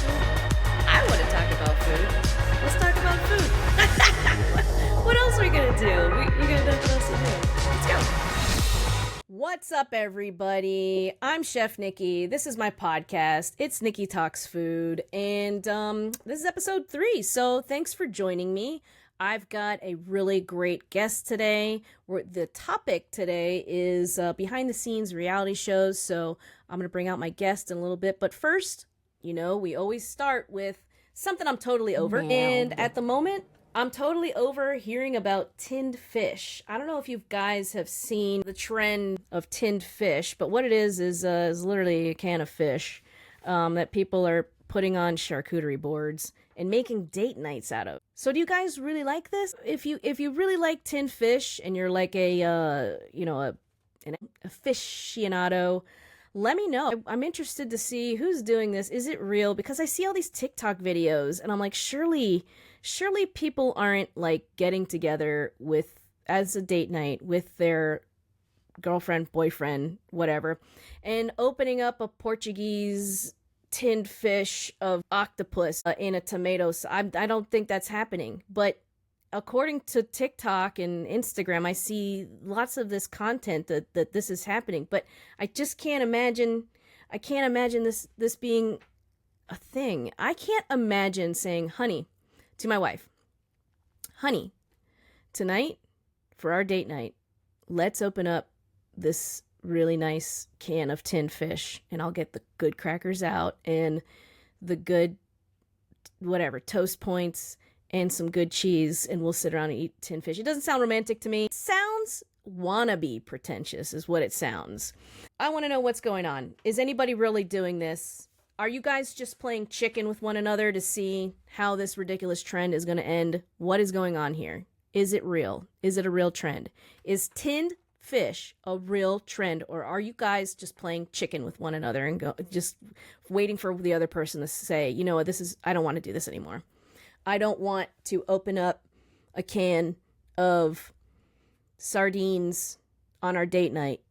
food? I want to talk about food. Let's talk about food. What else are we gonna do? We're gonna do what else to do. Let's go. What's up, everybody? I'm Chef Nikki. This is my podcast. It's Nikki Talks Food, and this is episode 3. So thanks for joining me. I've got a really great guest today. The topic today is behind-the-scenes reality shows. So I'm going to bring out my guest in a little bit. But first, you know, we always start with something I'm totally over. And at the moment, I'm totally over hearing about tinned fish. I don't know if you guys have seen the trend of tinned fish, but what it is literally a can of fish that people are putting on charcuterie boards and making date nights out of. So do you guys really like this? If you really like tinned fish and you're like an aficionado, let me know. I'm interested to see who's doing this. Is it real? Because I see all these TikTok videos and I'm like, surely people aren't like getting together as a date night with their girlfriend, boyfriend, whatever, and opening up a Portuguese tinned fish of octopus in a tomato sauce. I don't think that's happening. But according to TikTok and Instagram, I see lots of this content that this is happening. But I just can't imagine. I can't imagine this being a thing. I can't imagine saying, honey, to my wife, honey, tonight for our date night, let's open up this really nice can of tinned fish, and I'll get the good crackers out and the good whatever toast points and some good cheese, and we'll sit around and eat tinned fish. It doesn't sound romantic to me. It sounds wannabe pretentious is what it sounds. I want to know what's going on. Is anybody really doing this? Are you guys just playing chicken with one another to see how this ridiculous trend is going to end? What is going on here? Is it real? Is it a real trend? Is tinned fish a real trend, or are you guys just playing chicken with one another and just waiting for the other person to say, you know what, I don't want to do this anymore. I don't want to open up a can of sardines on our date night.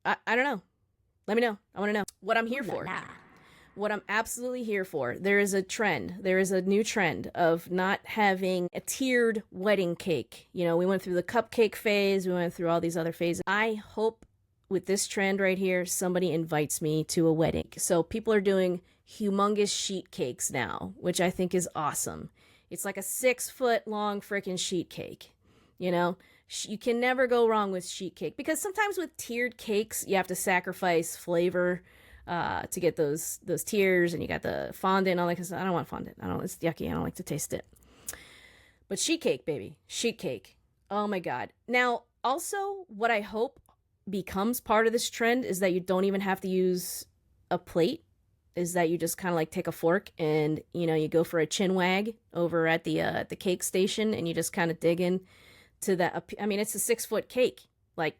I don't know. Let me know. I want to know what I'm here for. What I'm absolutely here for. There is a trend. There is a new trend of not having a tiered wedding cake. You know, we went through the cupcake phase. We went through all these other phases. I hope with this trend right here, somebody invites me to a wedding. So people are doing humongous sheet cakes now, which I think is awesome. It's like a 6-foot long freaking sheet cake. You know, you can never go wrong with sheet cake, because sometimes with tiered cakes, you have to sacrifice flavor to get those tiers, and you got the fondant and all that. Cause I don't want fondant. It's yucky. I don't like to taste it. But sheet cake, baby. Sheet cake. Oh my God. Now, also, what I hope becomes part of this trend is that you don't even have to use a plate. Is that you just kind of like take a fork and, you know, you go for a chin wag over at the cake station, and you just kind of dig in to that. I mean, it's a 6-foot cake. Like,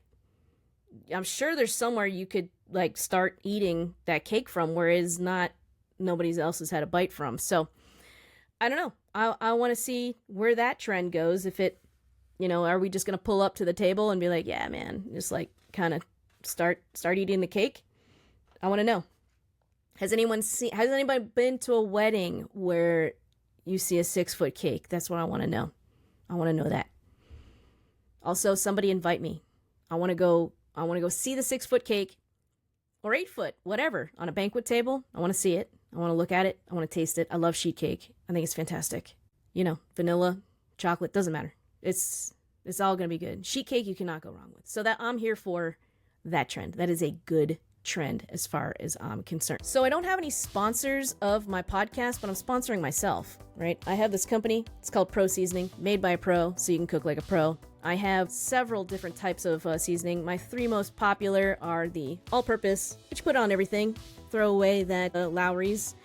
I'm sure there's somewhere you could like start eating that cake from where nobody else has had a bite from. So I don't know. I want to see where that trend goes. If it, you know, are we just going to pull up to the table and be like, yeah, man, just like kind of start eating the cake? I want to know. Has anybody been to a wedding where you see a 6-foot cake? That's what I want to know. I want to know that. Also, somebody invite me. I want to go see the 6-foot cake, or 8-foot, whatever, on a banquet table. I want to see it. I want to look at it. I want to taste it. I love sheet cake. I think it's fantastic. You know, vanilla, chocolate, doesn't matter. It's all going to be good. Sheet cake you cannot go wrong with. So that I'm here for that trend. That is a good trend as far as I'm concerned. So I don't have any sponsors of my podcast, but I'm sponsoring myself, right? I have this company. It's called Pro Seasoning, made by a pro, so you can cook like a pro. I have several different types of seasoning. My 3 most popular are the all-purpose, which you put on everything. Throw away that Lowry's.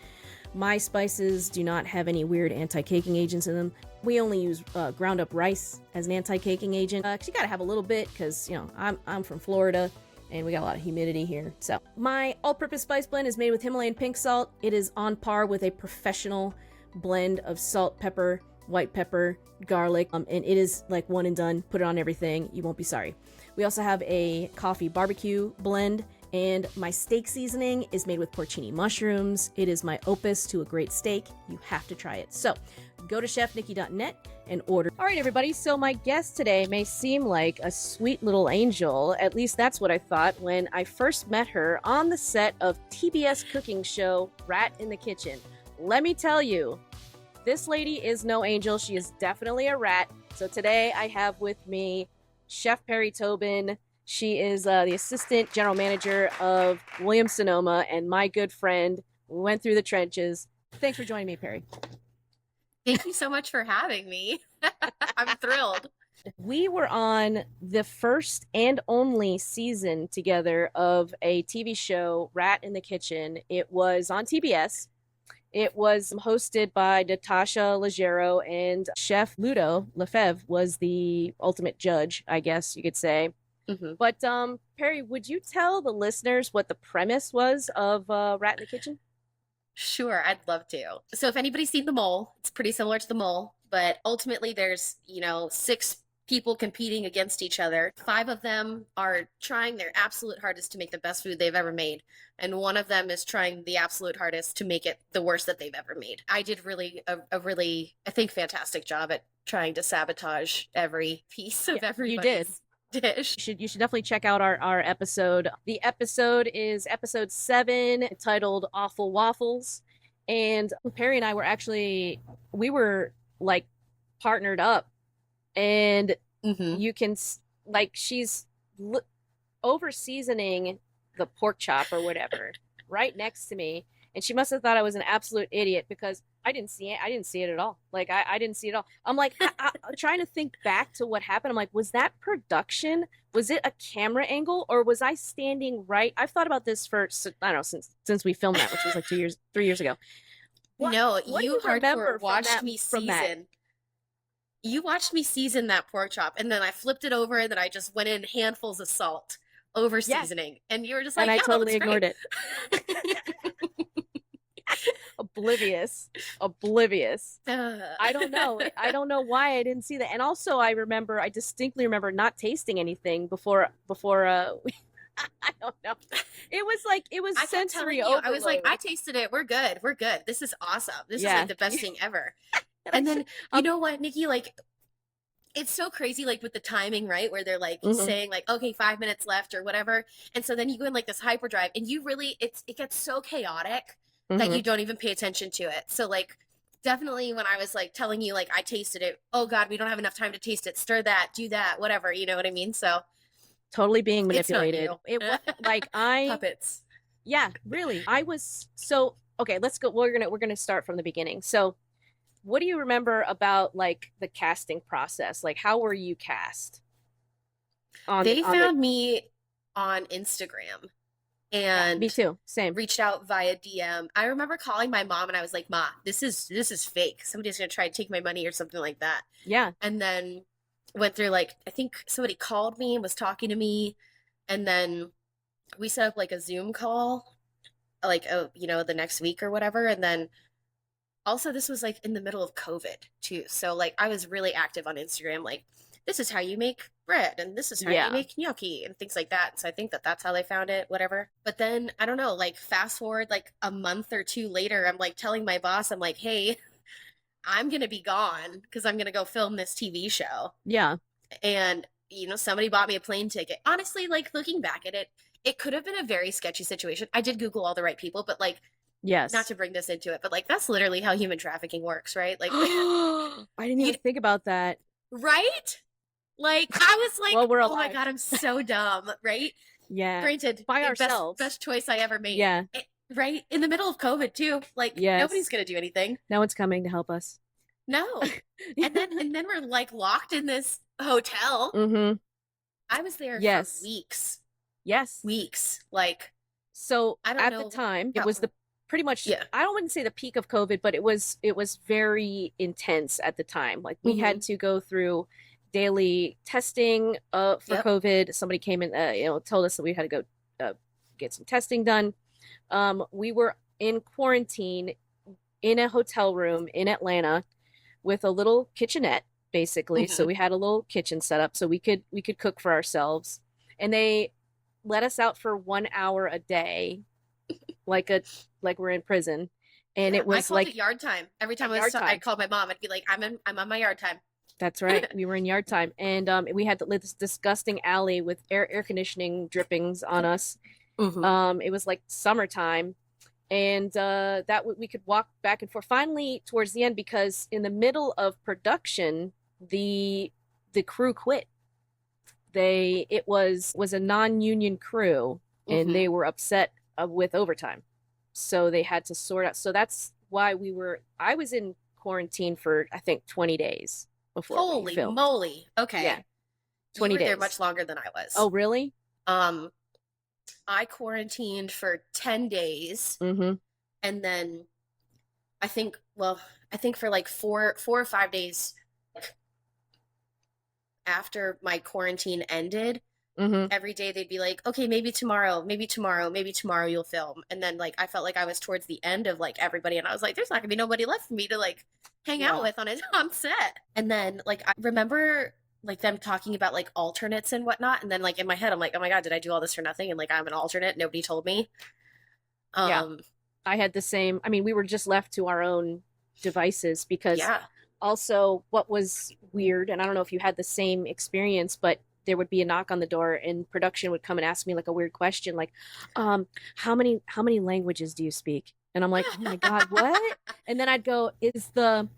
My spices do not have any weird anti-caking agents in them. We only use ground up rice as an anti-caking agent. 'Cause you gotta have a little bit, because, you know, I'm from Florida and we got a lot of humidity here. So my all-purpose spice blend is made with Himalayan pink salt. It is on par with a professional blend of salt, pepper, white pepper, garlic, and it is like one and done. Put it on everything. You won't be sorry. We also have a coffee barbecue blend, And my steak seasoning is made with porcini mushrooms. It is my opus to a great steak. You have to try it. So go to chefnikki.net and order. All right, everybody. So my guest today may seem like a sweet little angel. At least that's what I thought when I first met her on the set of TBS cooking show Rat in the Kitchen. Let me tell you, this lady is no angel. She is definitely a rat. So today I have with me Chef Perry Tobin. She is the assistant general manager of Williams-Sonoma and my good friend. We went through the trenches. Thanks for joining me, Perry. Thank you so much for having me. I'm thrilled. We were on the first and only season together of a TV show, Rat in the Kitchen. It was on TBS. It was hosted by Natasha Leggero, and Chef Ludo Lefebvre was the ultimate judge, I guess you could say. Mm-hmm. But Perry, would you tell the listeners what the premise was of Rat in the Kitchen? Sure, I'd love to. So if anybody's seen The Mole, it's pretty similar to The Mole, but ultimately there's, 6 people competing against each other. 5 of them are trying their absolute hardest to make the best food they've ever made, and one of them is trying the absolute hardest to make it the worst that they've ever made. I did a really, I think, fantastic job at trying to sabotage every piece of everybody's dish. You should definitely check out our episode. The episode is episode 7, titled Awful Waffles. And Perry and I we were like partnered up, and you can, like, she's over seasoning the pork chop or whatever right next to me. And she must have thought I was an absolute idiot because I didn't see it. I didn't see it at all. Like, I didn't see it at all. I'm like, I'm trying to think back to what happened. I'm like, was that production? Was it a camera angle, or was I standing right? I've thought about this for, I don't know, since we filmed that, which was like 3 years ago. What you hardcore watched me season. You watched me season that pork chop, and then I flipped it over, and then I just went in handfuls of salt over seasoning, and you were just like, and I yeah, totally ignored it. Oblivious. I don't know why I didn't see that. And also I distinctly remember not tasting anything before I don't know. It was sensory overload. I was like, I tasted it. We're good. This is awesome. This is like the best thing ever. And then you know what, Nikki, like, it's so crazy, like, with the timing, right? Where they're like saying like, okay, 5 minutes left or whatever. And so then you go in like this hyperdrive, and you really, it gets so chaotic that you don't even pay attention to it. So like, definitely when I was like telling you, like, I tasted it, oh God, we don't have enough time to taste it. Stir that, do that, whatever. You know what I mean? So totally being manipulated. It was like puppets. Yeah, really. I was okay, let's go. We're gonna start from the beginning. So what do you remember about like the casting process? Like, how were you cast? They found me on Instagram. And me too. Same. Reached out via DM. I remember calling my mom, and I was like, "Ma, this is fake. Somebody's gonna try to take my money or something like that." Yeah. And then went through, like, I think somebody called me and was talking to me, and then we set up like a Zoom call, like, the next week or whatever. And then also this was like in the middle of COVID too, so like I was really active on Instagram, like, this is how you make bread, and this is how you make gnocchi and things like that. So I think that's how they found it, whatever. But then, I don't know, like, fast forward like a month or 2 later, I'm like telling my boss, I'm like, hey, I'm going to be gone because I'm going to go film this TV show. Yeah. And, somebody bought me a plane ticket. Honestly, like, looking back at it, it could have been a very sketchy situation. I did Google all the right people, but like, yes, not to bring this into it, but like, that's literally how human trafficking works, right? Like, I didn't even think about that. Right? Like, I was like, well, oh my God, I'm so dumb, right? Yeah. Granted, by ourselves. Best choice I ever made. Yeah. Right? In the middle of COVID too. Like, nobody's going to do anything. No one's coming to help us. No. and then we're like locked in this hotel. I was there for weeks. Yes. Weeks. Like, so at the time, it was pretty much, I wouldn't say the peak of COVID, but it was very intense at the time. Like, we had to go through daily testing for COVID. Somebody came in, told us that we had to go get some testing done. We were in quarantine in a hotel room in Atlanta with a little kitchenette, basically. So we had a little kitchen set up so we could cook for ourselves. And let us out for 1 hour a day, like we're in prison. And Yeah, it I was called like it yard time. Every time yard I time. called my mom, I'd be like, I'm on my yard time. That's right. We were in yard time, and we had this disgusting alley with air conditioning drippings on us. Hmm. It was like summertime, and we could walk back and forth. Finally, towards the end, because in the middle of production, the crew quit. It was a non-union crew, and Hmm. they were upset with overtime, so they had to sort out. So that's why I was in quarantine for I think 20 days before we Holy filmed. moly. Yeah, Okay. You 20 were there days. much longer than I was. Oh, really? Um, I quarantined for 10 days, Mm-hmm. and then I think, well, I think for like 4 or 5 days after my quarantine ended, Mm-hmm. every day they'd be like, okay, maybe tomorrow, maybe tomorrow, maybe tomorrow you'll film. And then like I felt like I was towards the end of like everybody, and I was like, there's not gonna be nobody left for me to like hang out Yeah. with on set. And then like I remember like them talking about like alternates and whatnot. And then like in my head, I'm like, oh my God, did I do all this for nothing? And like I'm an alternate. Nobody told me. Yeah. Um, I had the same. I mean, we were just left to our own devices because yeah. also what was weird, and I don't know if you had the same experience, but there would be a knock on the door and production would come and ask me like a weird question like, how many languages do you speak? And I'm like, oh my God, what? And then I'd go, is the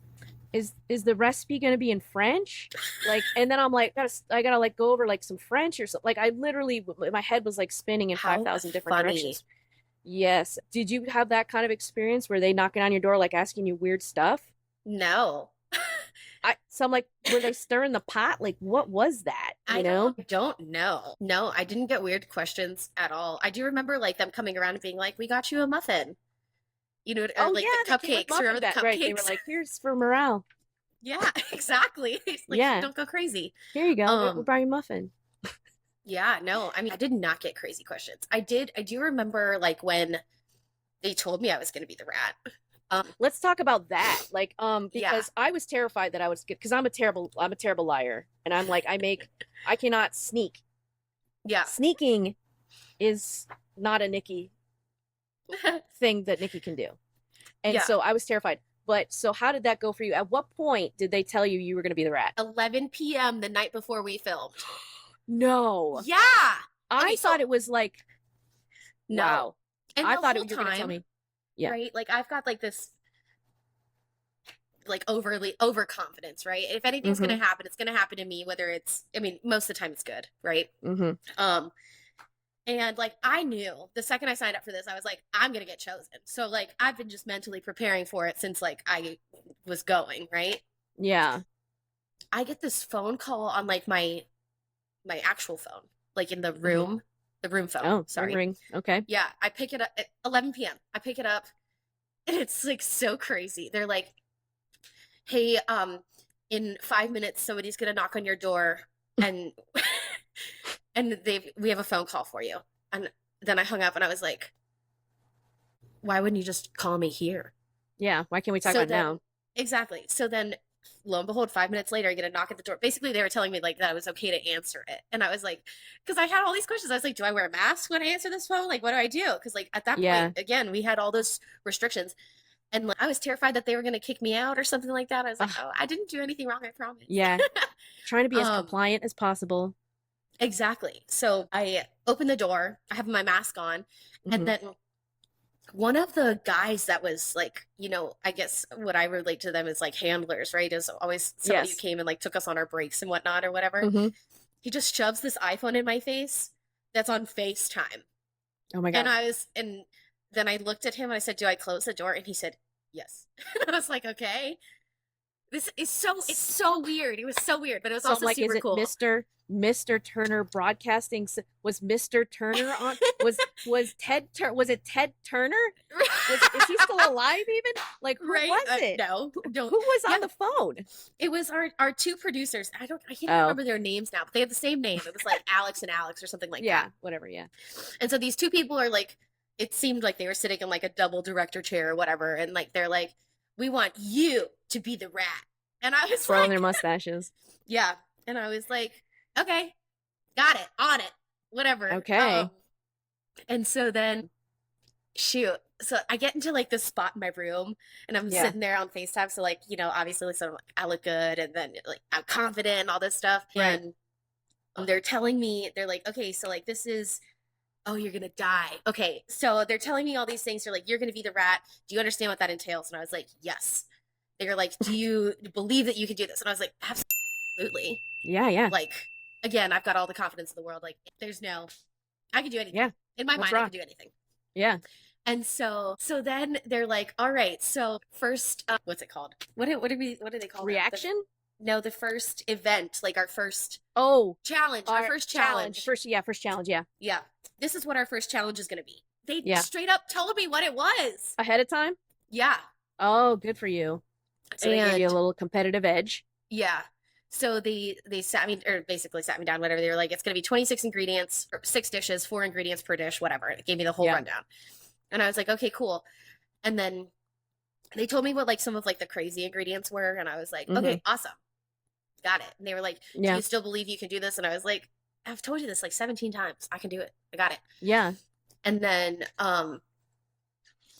recipe going to be in French? Like, and then I'm like, I gotta like go over like some French or something. Like I literally, my head was like spinning in How 5,000 different funny. directions. Yes. Did you have that kind of experience where they knocking on your door, like asking you weird stuff? No. So I'm like, were they stirring the pot? Like, what was that? I You know? don't know. No, I didn't get weird questions at all. I do remember like them coming around and being like, "We got you a muffin." You know, or Oh like the yeah, they came with cupcakes. muffin Remember the back. Right. They were cupcakes? like, here's for morale. Yeah, exactly. It's like, Yeah. don't go crazy. Here you go. We'll Um, buy you a muffin. yeah, no, I mean, I did not get crazy questions. I do remember like when they told me I was going to be the rat. Let's talk about that. Like, Yeah, because I was terrified that I was because I'm a terrible liar. And I'm like, I cannot sneak. yeah. Sneaking is not a Nikki thing that Nikki can do. And Yeah. so I was terrified. But so how did that go for you? At what point did they tell you were going to be the rat? 11 p.m. the night before we filmed. No. Yeah. I Okay, thought so it was like, no. wow. And I the thought whole you were going to tell time, me. Yeah. right? Like I've got like this like overly overconfidence, right? If anything's Mm-hmm. gonna happen, it's gonna happen to me, whether it's I mean, most of the time it's good, right? Mm-hmm. Um and like I knew the second I signed up for this, I was like, I'm gonna get chosen. So like I've been just mentally preparing for it since like I was going, right? Yeah. I get this phone call on like my actual phone, like in Mm-hmm. the room phone. Oh, Sorry. ring. Okay. Yeah, I pick it up at 11 p.m. I pick it up and it's like so crazy. They're like, hey, in 5 minutes somebody's gonna knock on your door and and we have a phone call for you. And then I hung up and I was like, why wouldn't you just call me here? Yeah. Why can't we talk So about it then now? exactly. So then lo and behold, 5 minutes later I get a knock at the door. Basically they were telling me like that it was okay to answer it. And I was like, because I had all these questions. I was like, do I wear a mask when I answer this phone? Like what do I do? Because like at that Yeah. point, again, we had all those restrictions. And like, I was terrified that they were going to kick me out or something like that. I was like, Ugh. oh, I didn't do anything wrong, I promise. Yeah. Trying to be as um, compliant as possible. exactly. So I open the door, I have my mask on, and Mm-hmm. then one of the guys that was like, you know, I guess what I relate to them is like handlers, right? Is always somebody who Yes. came and like took us on our breaks and whatnot or whatever. Mm-hmm. He just shoves this iPhone in my face that's on FaceTime. Oh my And God. and then I looked at him and I said, do I close the door? And he said, yes. And I was like, okay. This is it's so weird. It was so weird, but it was So I'm also like, is super it cool. Mr. Turner Broadcasting? Was Mr. Turner on? Was it Ted Turner? Is he still alive even? Like, who Right? was it? No, don't. Who was Yeah, on the phone? it was our two producers. I can't even Oh, remember their names now, but they had the same name. It was like Alex and Alex or something like yeah, that. whatever, yeah. And so these two people are like, it seemed like they were sitting in like a double director chair or whatever, and like they're like, we want you to be the rat. And I was Twirling their like, mustaches. yeah. And I was like, okay, got it, on it, whatever. Okay. And so then, shoot. So I get into like this spot in my room and I'm Yeah. sitting there on FaceTime. So like, obviously like, so I look good and then like I'm confident and all this stuff. Right. And they're telling me, they're like, okay, so like this is, oh, you're gonna die. Okay. So they're telling me all these things. They're like, you're gonna be the rat. Do you understand what that entails? And I was like, yes. They're like, do you believe that you can do this? And I was like, absolutely. Yeah, yeah. Like, again, I've got all the confidence in the world. Like, there's no, I can do anything. Yeah. In my Let's mind, I rock. can do anything. Yeah. And so then they're like, all right, so first, what's it called? What do they call it? Reaction? No, the first event, like our first challenge. our first challenge. First challenge, yeah. Yeah. This is what our first challenge is going to be. They Yeah. straight up told me what it was. Ahead of time? Yeah. Oh, good for you. So they gave you a little competitive edge. Yeah. So they sat me, or basically sat me down, whatever. They were like, it's going to be 26 ingredients, or 6 dishes, 4 ingredients per dish, whatever. It gave me the whole rundown. And I was like, okay, cool. And then they told me what like some of like the crazy ingredients were. And I was like, okay, awesome. Got it. And they were like, do you still believe you can do this? And I was like, I've told you this like 17 times. I can do it. I got it. Yeah. And then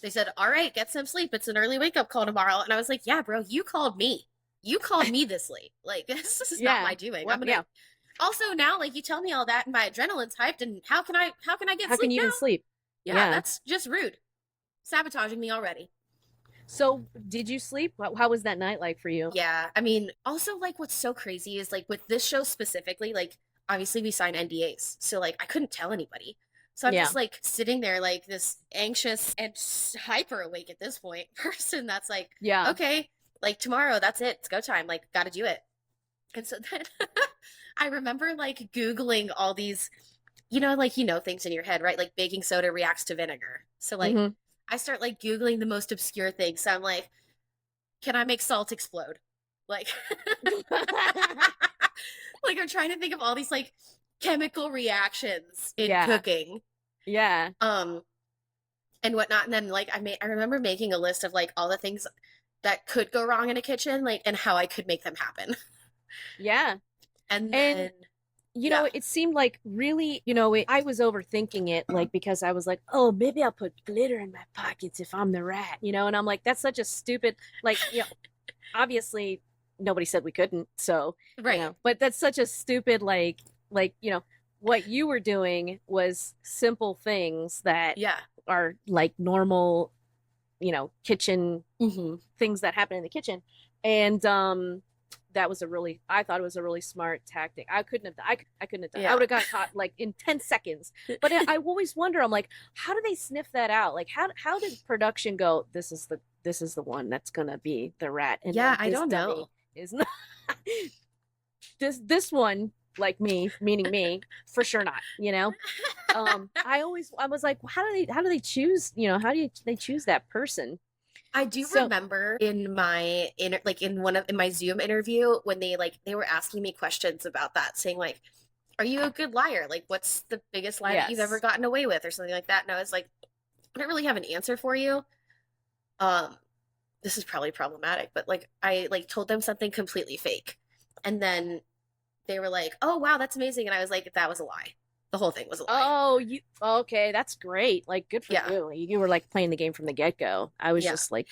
they said, all right, get some sleep. It's an early wake up call tomorrow. And I was like, yeah, bro, you called me. You called me this late. Like, this is not my doing. Well, I'm gonna also now, like you tell me all that and my adrenaline's hyped, and how can I get how sleep can you now? even sleep? Yeah, that's just rude. Sabotaging me already. So did you sleep? How was that night like for you? Yeah. I mean, also like what's so crazy is like with this show specifically, like obviously we sign NDAs. So like I couldn't tell anybody. So I'm just like sitting there like this anxious and hyper awake at this point person that's like, okay, like tomorrow, that's it. It's go time. Like, gotta do it. And so then I remember like Googling all these, like, things in your head, right? Like baking soda reacts to vinegar. So like I start like Googling the most obscure things. So I'm like, can I make salt explode? Like, like I'm trying to think of all these like chemical reactions in cooking. Yeah. And whatnot. And then like I remember making a list of like all the things that could go wrong in a kitchen, like, and how I could make them happen. Yeah. And then you know, it seemed like really, I was overthinking it, like, because I was like, oh, maybe I'll put glitter in my pockets if I'm the rat, and I'm like, that's such a stupid, like, obviously nobody said we couldn't, so, right. But that's such a stupid, like, what you were doing was simple things that are like normal, kitchen things that happen in the kitchen. And, that was I thought it was a really smart tactic. I couldn't have done it. I would have got caught like in 10 seconds. But I always wonder, I'm like, how do they sniff that out? Like, how did production go, this is the one that's going to be the rat? And I don't know. Is not this one, like me, meaning me, for sure not, I was like, how do they choose, how do they choose that person? I do remember in my in my Zoom interview when they were asking me questions about that, saying like, are you a good liar? Like, what's the biggest lie that you've ever gotten away with, or something like that? And I was like, I don't really have an answer for you. This is probably problematic, but like I told them something completely fake. And then they were like, oh wow, that's amazing. And I was like, that was a lie. The whole thing was a lie. Oh, okay, that's great. Like, good for you. You were like playing the game from the get-go. I was just like,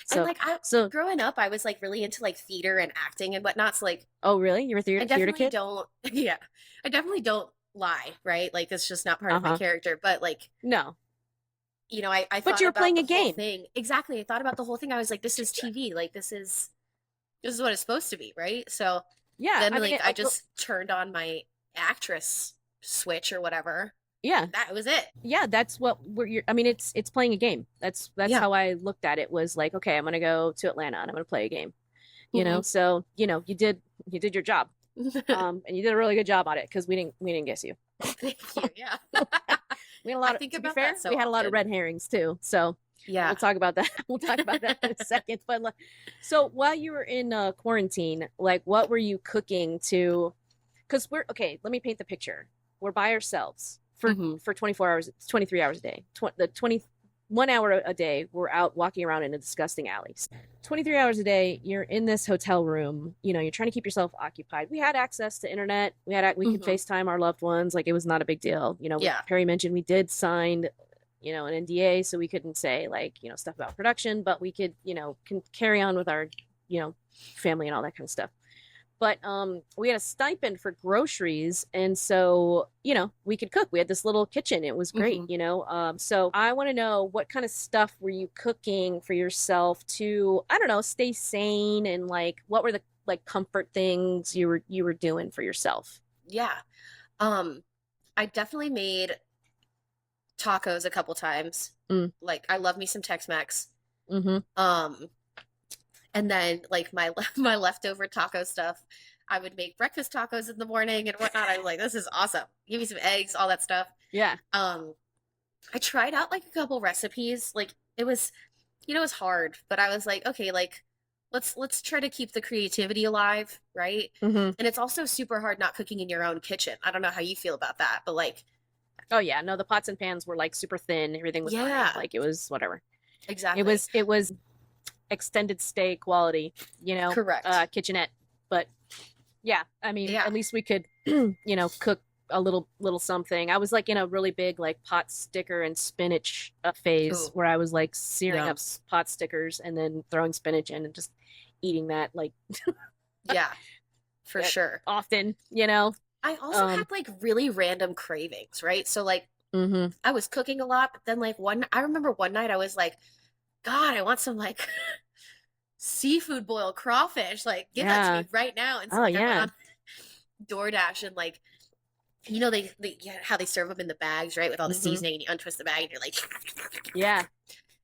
so growing up, I was like really into like theater and acting and whatnot. So like, oh really? You were theater kid? I definitely don't lie, right? Like, it's just not part of my character. But like, no, I thought, but you're playing a game. Exactly. I thought about the whole thing. I was like, this is TV. Like, this is what it's supposed to be, right? So then I just turned on my actress switch or whatever. That was it. That's what it's playing a game. That's how I looked at it, was like, okay, I'm gonna go to Atlanta and I'm gonna play a game, so you did your job, and you did a really good job on it, because we didn't guess you. Thank you. We had a lot of, to be fair, we had a lot of red herrings too, so we'll talk about that in a second. But so while you were in quarantine, like, what were you cooking to, because let me paint the picture. We're by ourselves for 24 hours, 23 hours a day. The 21 hour a day, we're out walking around in a disgusting alleys. 23 hours a day, you're in this hotel room. You're trying to keep yourself occupied. We had access to internet. We could FaceTime our loved ones. Like, it was not a big deal. Perry mentioned we did sign an NDA, so we couldn't say like, stuff about production, but we could, can carry on with our, you know, family and all that kind of stuff. But we had a stipend for groceries, and so, we could cook. We had this little kitchen. It was great, Hmm. So I want to know, what kind of stuff were you cooking for yourself to, I don't know, stay sane, and like what were the like comfort things you were doing for yourself? Yeah. Um, I definitely made tacos a couple times. Mm, Like I love me some Tex-Mex. mm-hmm. Um, and then like my my leftover taco stuff, I would make breakfast tacos in the morning and whatnot. I was like, this is awesome. Give me some eggs, all that stuff. Yeah. Um, I tried out like a couple recipes. Like it was, it was hard, but I was like, okay, like let's try to keep the creativity alive, right? Mm-hmm. And it's also super hard not cooking in your own kitchen. I don't know how you feel about that, but like, Oh yeah, no, the pots and pans were like super thin. Everything was fine. yeah, Like it was whatever. It exactly. was it was extended stay quality, Correct. kitchenette. But yeah, I mean, Yeah. at least we could, cook a little something. I was like in a really big like pot sticker and spinach phase Ooh, where I was like searing up yum. pot stickers and then throwing spinach in and just eating that like Yeah, for sure. often, you know. I also Um, had like really random cravings, right? So like mhm. I was cooking a lot, but then like I remember one night I was like, God, I want some like seafood boiled crawfish. Like, give that to Yeah. me right now. And so Oh like I went yeah. on DoorDash and like, they yeah, how they serve them in the bags, right? With all the Mhm. seasoning and you untwist the bag and you're like, Yeah.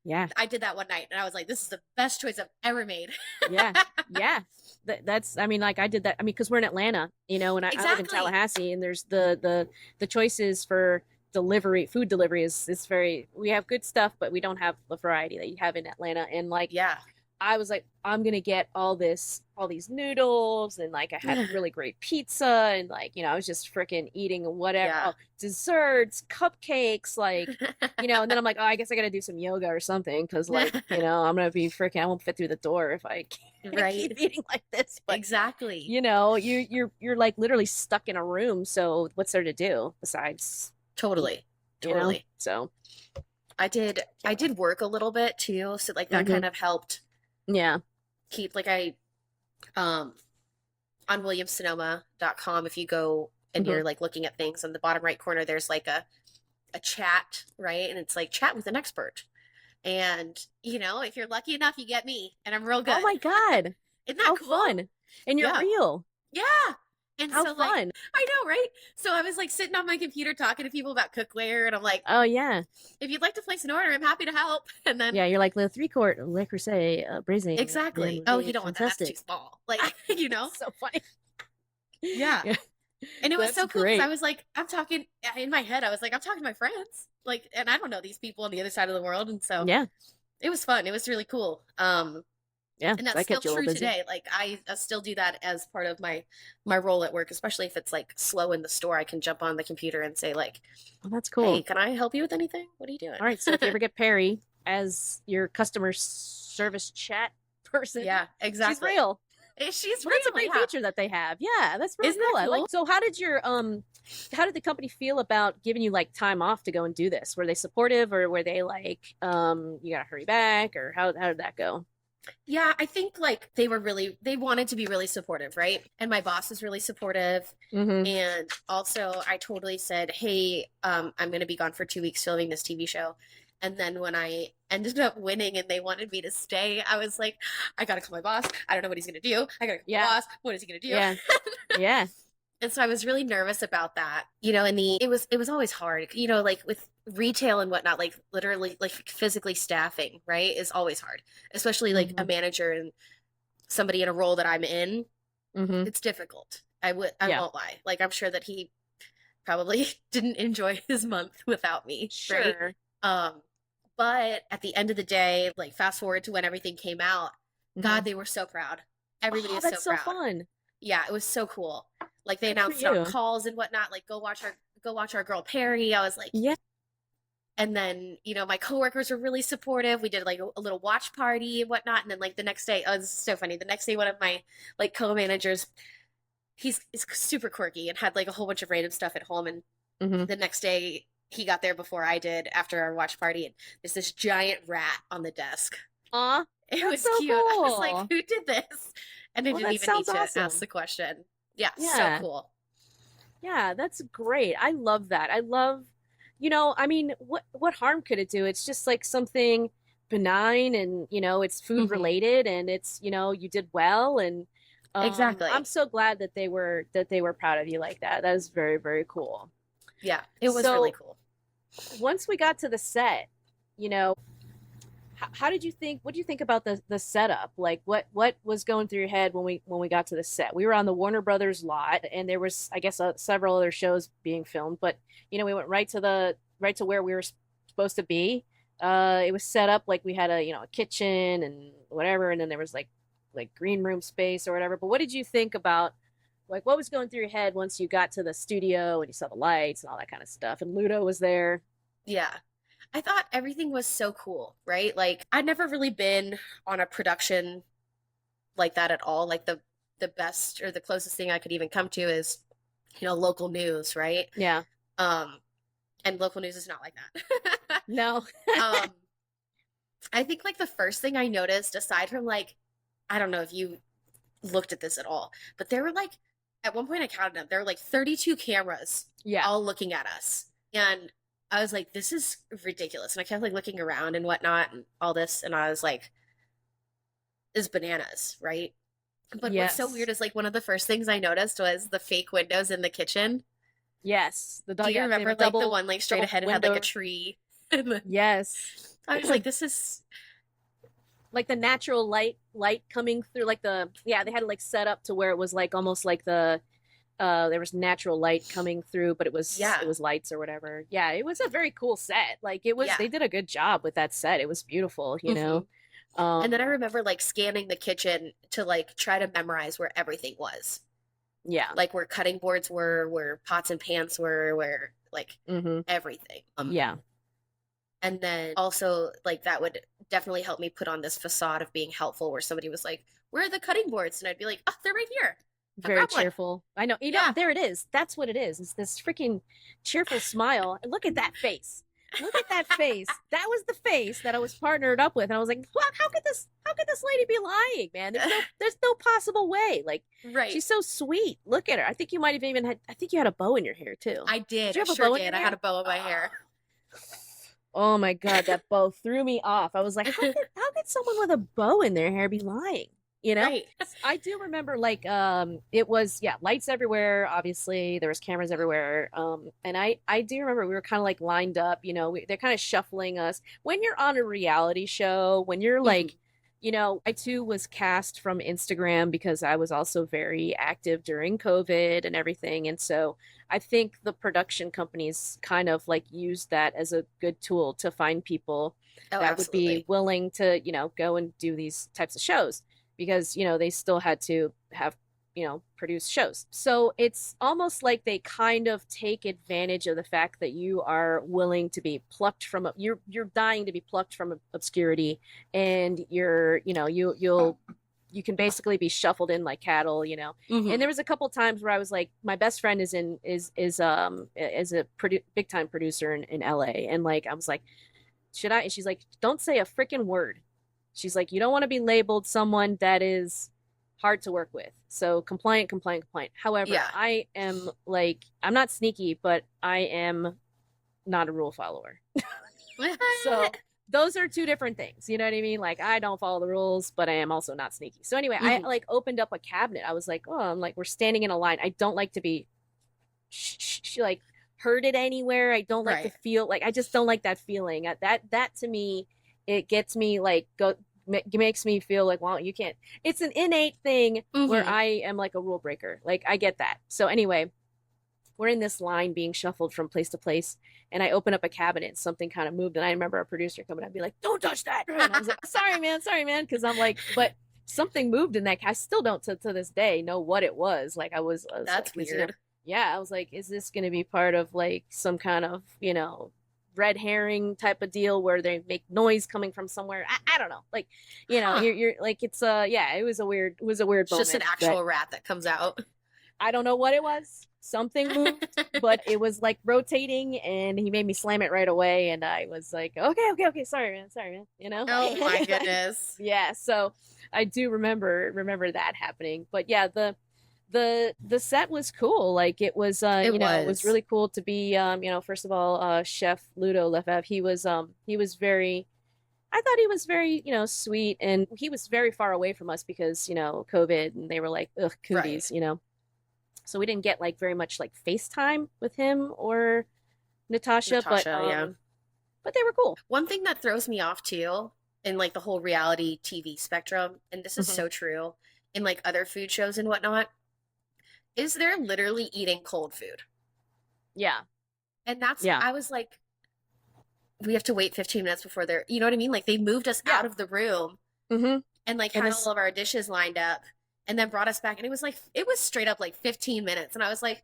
Yeah. I did that one night and I was like, this is the best choice I've ever made. Yeah, yeah. That's, I mean, like I did that. I mean, because we're in Atlanta, and I live in Exactly. Tallahassee, and there's the choices for food delivery is very. We have good stuff, but we don't have the variety that you have in Atlanta. And like Yeah. I was like, I'm gonna get all these noodles, and like I had really great pizza, and like, I was just freaking eating whatever, Yeah. oh, desserts, cupcakes, like, and then I'm like, oh, I guess I gotta do some yoga or something, because like, I'm gonna be freaking, I won't fit through the door if I Right. keep eating like this. But Exactly. you're like literally stuck in a room, so what's there to do besides eat, Totally. Totally. So I did work a little bit too, so like that hmm kind of helped yeah. keep like I um on williamsonoma.com, if you go and Hmm. you're like looking at things on the bottom right corner, there's like a chat, right? And it's like chat with an expert. And if you're lucky enough, you get me, and I'm real Oh good. my God, Isn't that how cool? fun. And you're Yeah. real. Yeah. And How so like fun. I know, right? So I was like sitting on my computer talking to people about cookware, and I'm like, Oh yeah. if you'd like to place an order, I'm happy to help. And then Yeah, you're like the 3-quart Le Creuset braising exactly. would Oh, be you don't want that. That's too fantastic. small. Like, you know? It's so funny. Yeah. Yeah, And it was that's so cool because I great. was like, I'm talking in my head, I was like, I'm talking to my friends. Like, and I don't know these people on the other side of the world. And so Yeah, it was fun. It was really cool. yeah, And that's that still kept you a little true busy. today. Like I still do that as part of my role at work, especially if it's like slow in the store. I can jump on the computer and say like, Well, that's "Hey, cool. can I help you with anything? What are you doing?" All right, so if you ever get Perry as your customer service chat person, Yeah, she's exactly. real. She's Well, that's a real, great yeah. feature that they have. Yeah, that's really Isn't that cool. I like. cool? So, how did the company feel about giving you like time off to go and do this? Were they supportive, or were they like, you gotta hurry back, or how did that go? Yeah, I think like they wanted to be really supportive, right? And my boss is really supportive. Mm-hmm. And also I totally said, "Hey, I'm going to be gone for 2 weeks filming this TV show." And then when I ended up winning and they wanted me to stay, I was like, I gotta call my boss. I don't know what he's gonna do. I gotta call my Yeah, boss. What is he gonna do? yeah, yeah. And so I was really nervous about that, and it was always hard, like with retail and whatnot, like literally like physically staffing, right, is always hard, especially like a Mm-hmm. manager and somebody in a role that I'm in. Mm-hmm. It's difficult. I Yeah. won't lie. Like I'm sure that he probably didn't enjoy his month without me, right? Sure. Um, but at the end of the day, like fast forward to when everything came out, Mm-hmm. God, they were so proud. Everybody Oh, is so that's so proud. fun. Yeah, it was so cool. Like they Good for announced it on you. calls and whatnot, like go watch our girl Perry. I was like, Yeah. and then, my coworkers were really supportive. We did like a little watch party and whatnot. And then like the next day, oh, this is so funny. The next day, one of my like co-managers, he's super quirky and had like a whole bunch of random stuff at home. And Mm-hmm. the next day he got there before I did after our watch party, and there's this giant rat on the desk. Aw, It that's was so cute. I was like, cool. who did this? And I Well, didn't that even need sounds to ask awesome. the question. Yeah, so Yeah. cool. Yeah, that's great. I love that. I love, I mean, what harm could it do? It's just like something benign and, it's food Hmm. related and it's, you did well and I'm Exactly. so glad that they were proud of you like that. That is very, very cool. Yeah, it was really So, cool. once we got to the set, you know, how did you think what do you think about the setup, like what was going through your head when we got to the set? We were on the Warner Brothers lot and there was, I guess, several other shows being filmed, but we went right to where we were supposed to be. It was set up like we had a kitchen and whatever, and then there was like green room space or whatever. But what did you think about, like, what was going through your head once you got to the studio and you saw the lights and all that kind of stuff, and Ludo was there? Yeah. I thought everything was so cool, right? Like I'd never really been on a production like that at all. Like the best or the closest thing I could even come to is, local news, right? Yeah. Um, and local news is not like that. No. Um, I think like the first thing I noticed, aside from like, I don't know if you looked at this at all, but there were like, at one point I counted them, there were like 32 cameras Yeah. all looking at us. And I was like, this is ridiculous. And I kept like looking around and whatnot and all this. And I was like, this is bananas, right? But what's so Yes. weird is like one of the first things I noticed was the fake windows in the kitchen. Yes. Do you Yeah, they have a remember like the double one like straight double ahead and had like a window. tree? Yes. I was like, this is Like the natural light coming through, like they had it like set up to where it was like almost like there was natural light coming through, but yeah, it was lights or whatever. Yeah, it was a very cool set. Like it was, yeah. they did a good job with that set. It was beautiful, you Hmm. know. And then I Um remember like scanning the kitchen to like try to memorize where everything was. yeah. Like where cutting boards were, where pots and pans were, where like Mhm. everything. Yeah. And then also like that would definitely help me put on this facade of being helpful where somebody was like, "Where are the cutting boards?" And I'd be like, "Oh, they're right here. Go Very grab one." cheerful. I know. Yeah. There it is. That's what it is. It's this freaking cheerful smile. And look at that face. Look at that face. That was the face that I was partnered up with. And I was like, "What? How could this lady be lying, man? There's no possible way." Like, Right. she's so sweet. Look at her. I think you might have even had, I think you had a bow in your hair too. I did. Did you I have a sure bow in did. your I had hair? a bow in my hair. Oh my God, that bow threw me off. I was like, how could someone with a bow in their hair be lying? You know? Right. I do remember, like, it was, yeah, lights everywhere, obviously. There was cameras everywhere. And I do remember we were kind of like lined up, they're kind of shuffling us. When you're on a reality show, when you're Hmm. like, I too was cast from Instagram because I was also very active during COVID and everything. And so I think the production companies kind of like used that as a good tool to find people Oh, that would be absolutely. willing to, go and do these types of shows because, they still had to have, produce shows. So it's almost like they kind of take advantage of the fact that you are willing to be plucked from, you're dying to be plucked from obscurity, and you're, you can basically be shuffled in like cattle. And Hmm. there was a couple times where I was like, my best friend is a big time producer in LA, and like I was like, should I? And she's like, don't say a freaking word. She's like, you don't want to be labeled someone that is hard to work with. So compliant, compliant, compliant. However, Yeah. I am like, I'm not sneaky, but I am not a rule follower. So those are two different things. You know what I mean? Like, I don't follow the rules, but I am also not sneaky. So anyway, I Hmm. like opened up a cabinet. I was like, oh, I'm like, we're standing in a line. I don't like to be like herded anywhere. I don't like to Right. feel like, I just don't like that feeling. That to me, it gets me like makes me feel like, well, you can't. It's an innate thing where Hmm. I am like a rule breaker. Like, I get that. So anyway, we're in this line being shuffled from place to place, and I open up a cabinet and something kind of moved, and I remember a producer coming up and be like, don't touch that, and I was like, sorry man, because I'm like, but something moved in that. I still don't to this day know what it was. Like, I was like, That's weird. yeah, I was like, is this going to be part of like some kind of, red herring type of deal where they make noise coming from somewhere? I don't know. Like, Huh. you're like, it's yeah, it was a weird It's just an moment that actual rat that comes out. I don't know what it was. Something moved, but it was like rotating, and he made me slam it right away. And I was like, okay, sorry, man. You know? Oh my goodness. Yeah. So I do remember that happening. But yeah, the set was cool. Like it was, It it was was. really cool to be, first of all, Chef Ludo Lefebvre. He was very. I thought he was very, sweet, and he was very far away from us because, COVID, and they were like, ugh, Right. cooties. So we didn't get like very much like FaceTime with him or Natasha, Natasha, yeah. but they were cool. One thing that throws me off too in like the whole reality TV spectrum, and this is Hmm. so true in like other food shows and whatnot, is they're literally eating cold food. Yeah, And that's, yeah, I was like, we have to wait 15 minutes before they're, you know what I mean? Like they moved us yeah. out of the room Hmm. and like And had this, all of our dishes lined up and then brought us back. And it was like, it was straight up like 15 minutes. And I was like,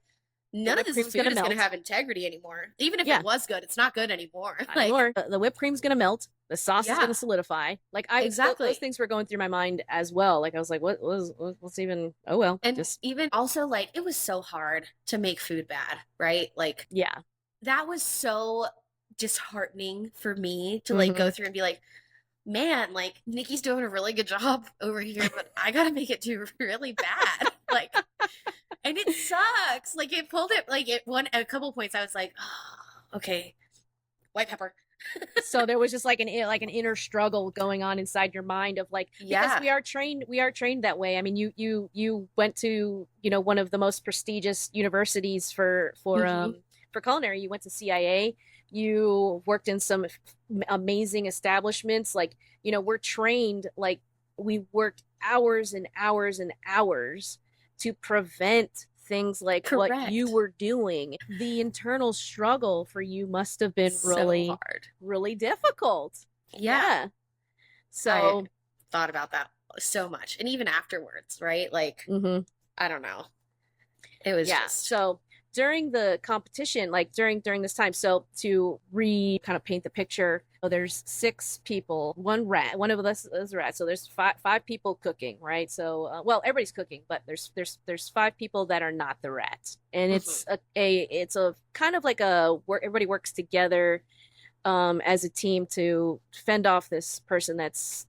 the none of whipped this cream's food gonna is going to melt. have integrity anymore. Even if it Yeah, was good, it's not good anymore. not Like, anymore. The whipped cream's gonna melt. The sauce is yeah, gonna solidify. Like those exactly. things were going through my mind as well. Like I was like, what's even? Oh well, And just even also, like, it was so hard to make food bad, right? Like, yeah. that was so disheartening for me to like go Hmm. through and be like, man, like Nikki's doing a really good job over here, but I gotta make it do really bad. Like, and it sucks. Like it pulled it like it one a couple points. I was like, oh, okay, white pepper. So there was just like an inner struggle going on inside your mind of like, because Yeah. we are trained that way. I mean, you went to, one of the most prestigious universities Hmm. for culinary. You went to CIA. You worked in some amazing establishments. Like, we're trained, like we worked hours and hours and hours to prevent things like what you Correct. were doing. The internal struggle for you must have been So really, hard. really difficult. Yeah. Yeah. I So, thought about that so much. And even afterwards, right? Like, mhm. I don't know. It was Yeah. just So during the competition, like during this time, so to re kind of paint the picture, there's six people, one rat, one of us is a rat. So there's five people cooking, right? So well, everybody's cooking, but there's five people that are not the rat, and mhm. it's a kind of like a work. Everybody works together as a team to fend off this person that's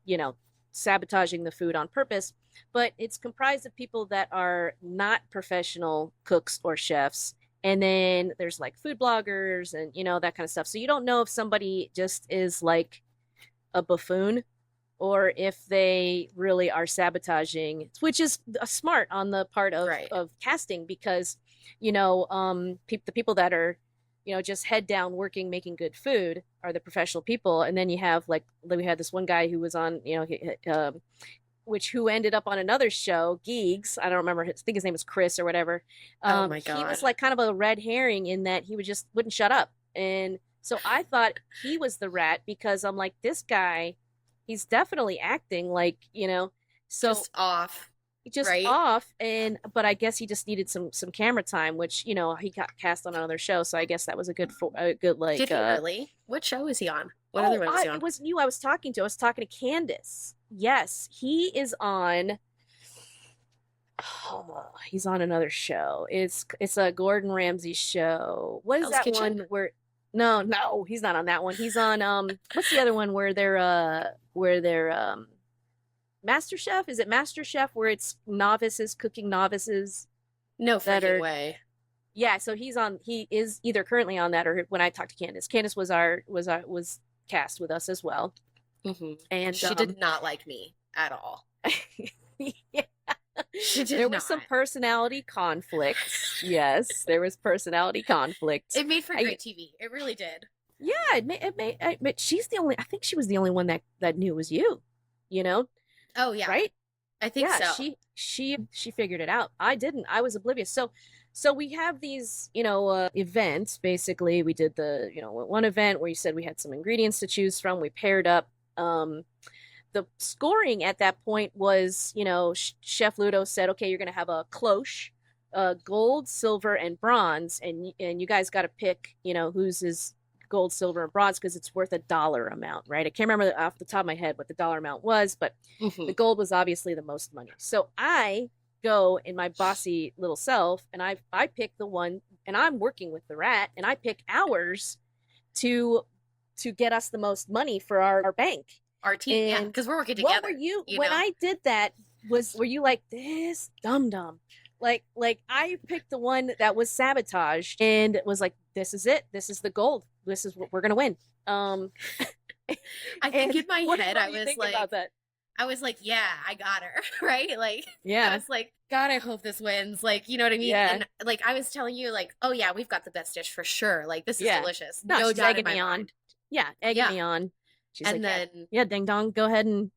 sabotaging the food on purpose. But it's comprised of people that are not professional cooks or chefs, and then there's like food bloggers and that kind of stuff. So you don't know if somebody just is like a buffoon or if they really are sabotaging, which is smart on the part Right. of casting, because the people that are just head down working making good food are the professional people. And then you have like we had this one guy who was on which who ended up on another show, Geeks. I don't remember. I think his name was Chris or whatever. Oh my He was God. like kind of a red herring in that he would just wouldn't shut up. And so I thought he was the rat because I'm like, this guy, he's definitely acting like, so Just off, just right? off. And but I guess he just needed some camera time, which he got cast on another show. So I guess that was a good Did like he really? What show is he on? What other oh, one was he it on? wasn't you I was talking to. I was talking to Candace. Yes, he is on. Oh, he's on another show. It's a Gordon Ramsay show. What is Hell's that Kitchen? one where? No, he's not on that one. He's on what's the other one where they're Master Chef? Is it Master Chef where it's novices cooking novices No that freaking are way. yeah, so he is either currently on that or when I talked to Candace. Candace was cast with us as well. Hmm. And She did not like me at all. yeah, She did there was not. some personality conflicts. Yes, there was personality conflict. It made for I great TV. It really did. yeah, she's the only I think she was the only one that knew it was you, you know, Oh yeah, right? I think Yeah, so. she figured it out. I didn't. I was oblivious. So we have these, events. Basically, we did the, one event where you said we had some ingredients to choose from. We paired up. Um, the scoring at that point was, Chef Ludo said, okay, you're going to have a cloche, gold, silver, and bronze, and you guys got to pick, whose is gold, silver, and bronze because it's worth a dollar amount, right? I can't remember off the top of my head what the dollar amount was, but Hmm. the gold was obviously the most money. So I go in my bossy little self, and I pick the one, and I'm working with the rat, and I pick ours to get us the most money for our bank. Our team, yeah, And because we're working what together. were you You when know? I did that? Were you like this dum? Like I picked the one that was sabotaged and was like, this is it. This is the gold. This is what we're gonna win. I think And in my what head, do you think about that? I was like, yeah, I got her, right? Like, I Yeah, was like, God, I hope this wins. Like, you know what I mean? yeah, And like, I was telling you, like, oh yeah, we've got the best dish for sure. Like, this is yeah. delicious, No, no she's doubt in egging my me on. mind. Yeah, egging Yeah, me on. She's and like, yeah, then yeah, ding dong, go ahead and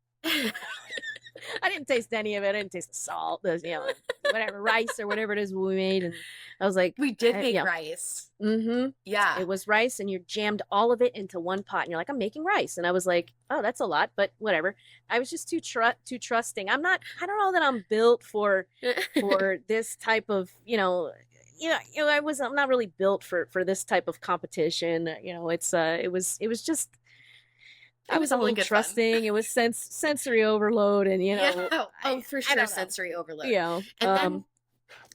I didn't taste any of it. I didn't taste the salt, whatever rice or whatever it is we made, and I was like, we did make yeah, rice. mm-hmm. Yeah, It was rice, and you jammed all of it into one pot, and you're like, I'm making rice, and I was like, oh, that's a lot, but whatever. I was just too trusting. I don't know that I'm built for this type of, I'm not really built for this type of competition. It was just it I was was a all in little good fun. trusting. It was sensory overload, and Yeah, oh, I for I sure, don't know, sensory overload. you know. And then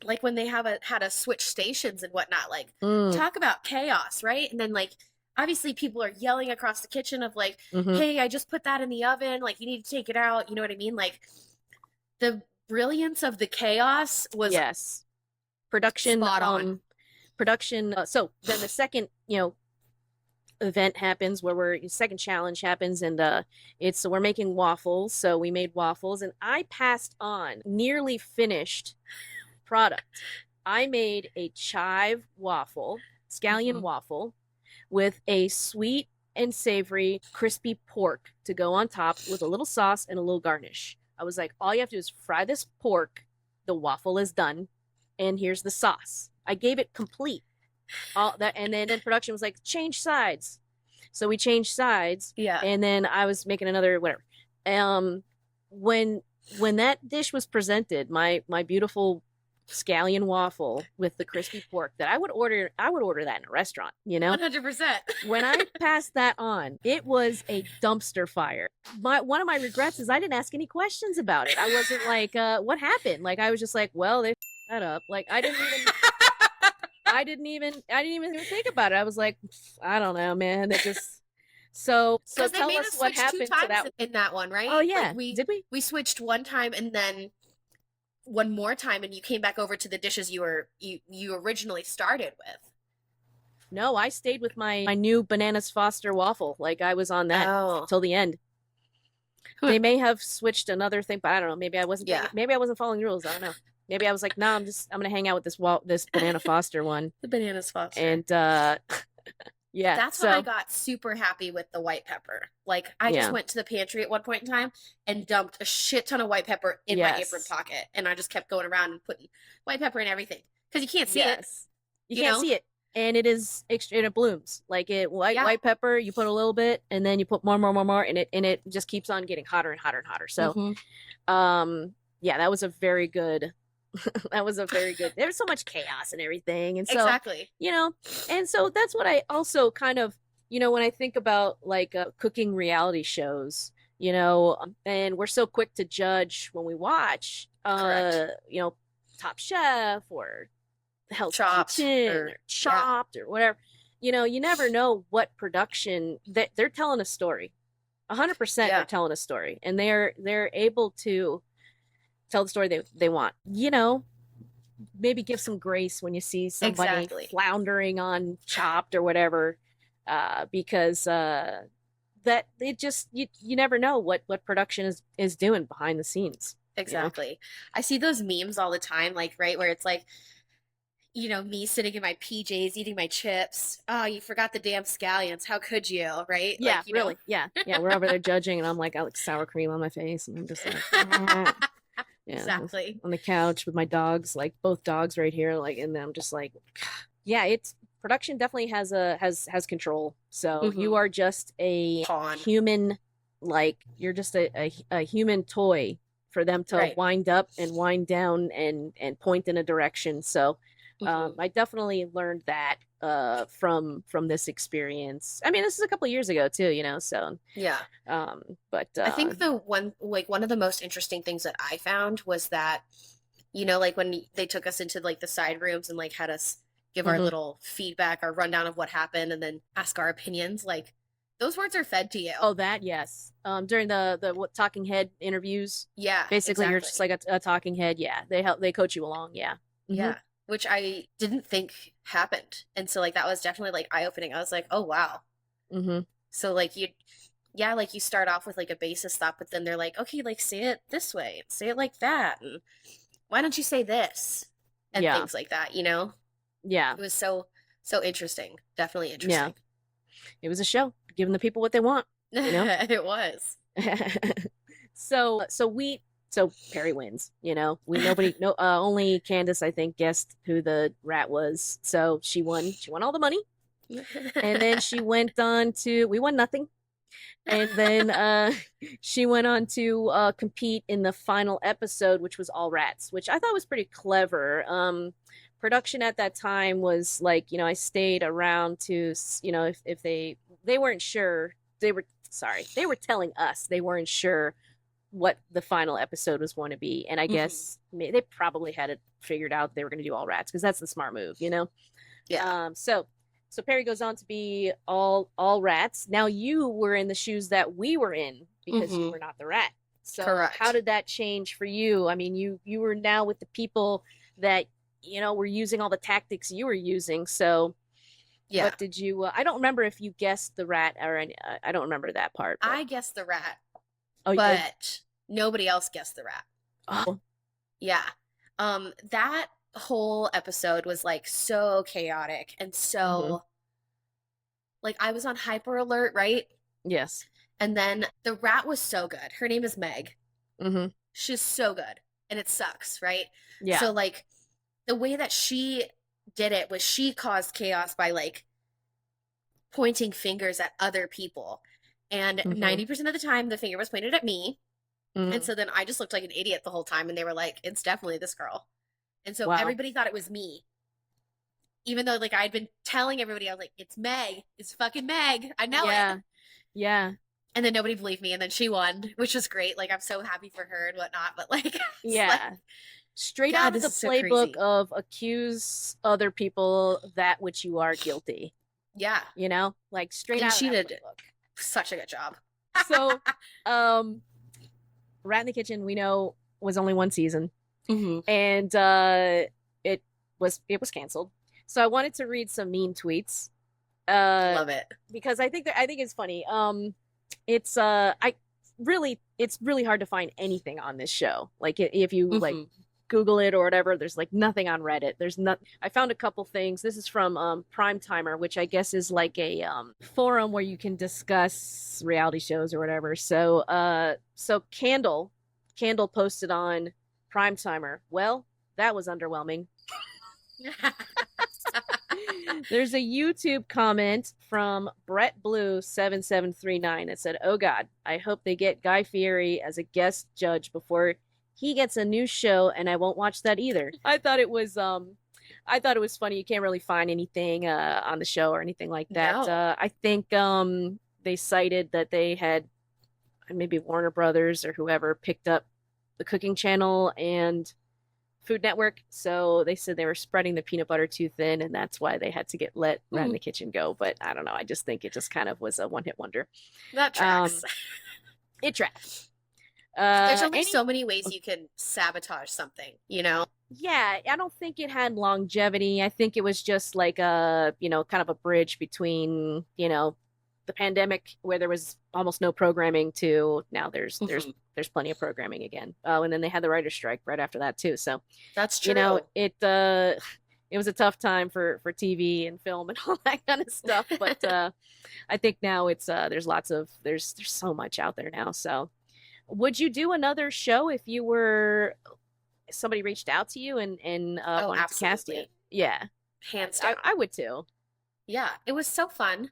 like when they had to switch stations and whatnot, like Mm, talk about chaos, right? And then like obviously people are yelling across the kitchen of like, hmm hey, I just put that in the oven, like you need to take it out. You know what I mean? Like the brilliance of the chaos was yes, production, spot on. production. So then the second, event happens where second challenge happens, and we're making waffles. So we made waffles, and I passed on nearly finished product. I made a chive waffle, scallion Hmm. waffle, with a sweet and savory crispy pork to go on top with a little sauce and a little garnish. I was like, all you have to do is fry this pork. The waffle is done, and here's the sauce. I gave it complete. All that, and then production was like, change sides. So we changed sides, Yeah. and then I was making another whatever. Um, when that dish was presented, my beautiful scallion waffle with the crispy pork that I would order that in a restaurant, 100%. When I passed that on, it was a dumpster fire. One of my regrets is I didn't ask any questions about it. I wasn't like, what happened? Like, I was just like, well, they that up. Like, I didn't even think about it. I was like, I don't know, man. It just so Because they tell made us us what switch two happened to times that. in that one, right? Oh yeah, Like we did we? we switched one time and then one more time and you came back over to the dishes you originally started with. No, I stayed with my new bananas Foster waffle. Like I was on that Oh. till the end. They may have switched another thing, but I don't know. Yeah. Maybe I wasn't following the rules. I don't know. Maybe I was like, no, I'm gonna hang out with this banana Foster one. The banana Foster. And yeah. That's when I got super happy with the white pepper. Like I just went to the pantry at one point in time and dumped a shit ton of white pepper in my apron pocket, and I just kept going around and putting white pepper in everything because you can't see it. You can't see it, and it blooms like white pepper. You put a little bit, and then you put more, and it just keeps on getting hotter and hotter and hotter. So, yeah, that was a very good. There was so much chaos and everything, and so exactly, and so that's what I also kind of when I think about like cooking reality shows, and we're so quick to judge when we watch, Top Chef or Hell's Kitchen or Chopped or whatever. You never know what production that they're telling a story. 100% they're telling a story, and they're able to tell the story they want. Maybe give some grace when you see somebody floundering on Chopped or whatever, because that it just you never know what production is doing behind the scenes. Exactly. I see those memes all the time, like right where it's like, me sitting in my PJs eating my chips. Oh, you forgot the damn scallions. How could you? Right? Yeah, like, really. Yeah. We're over there judging, and I'm like, I like sour cream on my face, and I'm just like. Yeah, exactly. On the couch with my dogs, like both dogs right here, like, and I'm just like, yeah, it's production definitely has control. So you are just a human, like you're just a human toy for them to wind up and wind down and point in a direction. So I definitely learned that from this experience. I mean, this is a couple of years ago too, so yeah. But I think one of the most interesting things that I found was that, You know, like when they took us into like the side rooms and like had us give our Hmm. little feedback, our rundown of what happened, and then ask our opinions. Like those words are fed to you. Oh, that, yes. During the what, talking head interviews, Yeah, basically you're just exactly. like a talking head. Yeah, they coach you along. Yeah. Hmm. Yeah, which I didn't think happened. And so like that was definitely like eye-opening. I was like, "Oh wow." Hmm. So like yeah, like you start off with like a basis thought, but then they're like, "Okay, like say it this way, say it like that." And why don't you say this? And Yeah. things like that, you know? Yeah. It was so interesting. Definitely Yeah. interesting. It was a show, giving the people what they want. You know. It was. So Perry wins. You know, we nobody no only Candace I think guessed who the rat was. So she won. She won all the money, and then she went on to we won nothing. And then she went on to compete in the final episode, which was all rats, which I thought was pretty clever. Production at that time was like, I stayed around to, if they weren't sure, they were telling us they weren't sure what the final episode was going to be, and I Mhm. guess they probably had it figured out they were going to do all rats because that's the smart move. Yeah. So Perry goes on to be all rats. Now you were in the shoes that we were in because you Hmm. were not the rat. So how Correct. did that change for you? I mean, you were now with the people that were using all the tactics you were using. So Yeah. what did you? I don't remember if you guessed the rat or any, I don't remember that part. But I guessed the rat, oh, you did. but nobody else guessed the rat. Oh. Yeah. That whole episode was like so chaotic and Mm-hmm. so like I was on hyper alert, right? Yes. And then the rat was so good. Her name is Meg. Mm-hmm. She's so good. And it sucks, right? Yeah. So like the way that she did it was she caused chaos by like pointing fingers at other people. And Mm-hmm. 90% of the time the finger was pointed at me. And Mm-hmm. so then I just looked like an idiot the whole time and they were like, it's definitely this girl. And so Wow. everybody thought it was me. Even though like I'd been telling everybody, I was like, it's Meg. It's fucking Meg. I know it. Yeah. Yeah. And then nobody believed me, and then she won, which was great. Like I'm so happy for her and whatnot. But like it's like, Yeah. Straight God, out of this the is so playbook crazy. of accuse other people that which you are guilty. Yeah. Like straight And out of she that did playbook. such a good job. So, um, Rat in the Kitchen, we know, was only one season, Hmm. and it it was canceled. So I wanted to read some meme tweets, uh, Love it. because I think it's funny. It's really hard to find anything on this show. Like if you like Hmm. Google it or whatever, there's like nothing on Reddit. There's not. I found a couple things. This is from Prime Timer, which I guess is like a forum where you can discuss reality shows or whatever. So Candle posted on Prime Timer. Well, that was underwhelming. There's a YouTube comment from Brett Blue 7739 that said, "Oh God, I hope they get Guy Fieri as a guest judge before he gets a new show, and I won't watch that either." I thought it was funny. You can't really find anything on the show or anything like that. No. I think they cited that they had maybe Warner Brothers or whoever picked up the Cooking Channel and Food Network, so they said they were spreading the peanut butter too thin, and that's why they had to get let Rat in Hmm. the Kitchen go. But I don't know. I just think it just kind of was a one hit wonder. That Um, tracks. it tracks. There's only Any so many ways you can sabotage something, you know? Yeah, I don't think it had longevity. I think it was just like a kind of a bridge between the pandemic where there was almost no programming to now there's Hmm. there's plenty of programming again. Oh, and then they had the writer's strike right after that too. So That's you know true. it it was a tough time for TV and film and all that kind of stuff, but I think now it's there's so much out there now. So would you do another show if you were somebody reached out to you and Oh, wanted to cast you? absolutely. Yeah, Hands I down. would too. Yeah, it was so fun.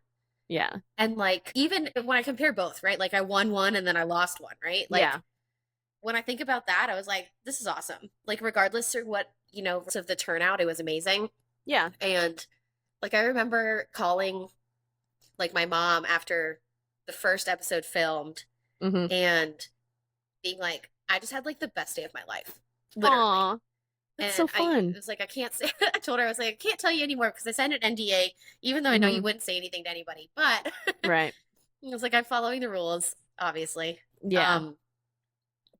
Yeah. And like even when I compare both, right? Like I won one and then I lost one, right? Like Yeah. when I think about that, I was like, this is awesome. Like regardless of what, of the turnout, it was amazing. Yeah. And like I remember calling like my mom after the first episode filmed Mm-hmm. and being like, I just had like the best day of my life. Literally. Aw. That's so I fun. was like, I can't say, I told her, I was like, I can't tell you anymore because I signed an NDA, even though I know you Hmm. wouldn't say anything to anybody. But Right. I was like, I'm following the rules, obviously. Yeah. Um,